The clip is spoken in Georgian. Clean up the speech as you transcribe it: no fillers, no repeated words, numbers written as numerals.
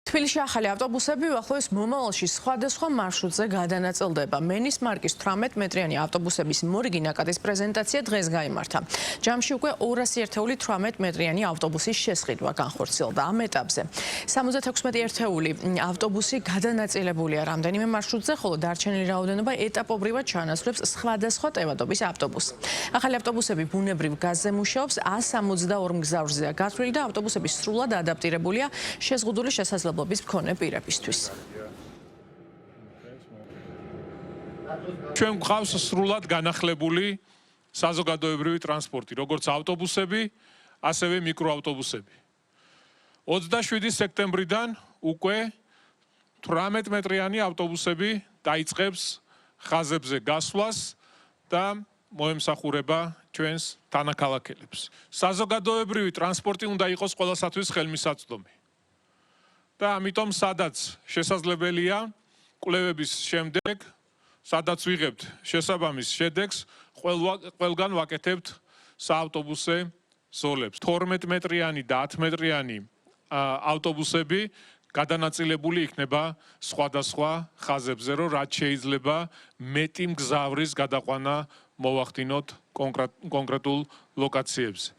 თბილისში ახალი ავტობუსები უახლოეს მომავალში სხვადასხვა მარშრუტზე გადანაწილდება. მენის მარკის 18 მეტრიანი ავტობუსების მორიგი ნაკადის პრეზენტაცია დღეს გაიმართა. ჯამში უკვე 200 ერთეული 18 მეტრიანი ავტობუსის შესყიდვა განხორციელდა. ამ ეტაპზე 76 ერთეული ავტობუსი გადანაწილებულია რამდენიმე მარშრუტზე, ხოლო დარჩენილი რაოდენობა ეტაპობრივად ჩაანაცვლებს სხვადასხვა ტევადობის ავტობუსს. ახალი ავტობუსები ბუნებრივ გაზზე მუშაობს, 162 მგზავრზეა გათვლილი და ავტობუსები სრულად ადაპტირებულია შეზღუდული შესაძლებლობების მქონე პირებისთვის. ჩვენ გვყავს სრულად განახლებული საზოგადოებრივი ტრანსპორტი, როგორც ავტობუსები, ასევე მიკროავტობუსები. 27 სექტემბრიდან უკვე 18 მეტრიანი ავტობუსები დაიწყებს ხაზებზე გასვლას და მოემსახურება ჩვენს თანაქალაქელებს. საზოგადოებრივი ტრანსპორტი უნდა იყოს ყველასათვის ხელმისაწვდომი. და ამიტომ სადაც შესაძლებელია კვლევების შემდეგ, სადაც ვიღებთ შესაბამის შედეგს, ყველგან ვაკეთებთ საავტობუსე ზოლებს. 12 მეტრიანი და 10 მეტრიანი ავტობუსები გადანაწილებული იქნება სხვადასხვა ხაზებზე, რომ რაც შეიძლება მეტი მგზავრის გადაყვანა მოვახდინოთ კონკრეტულ ლოკაციებზე.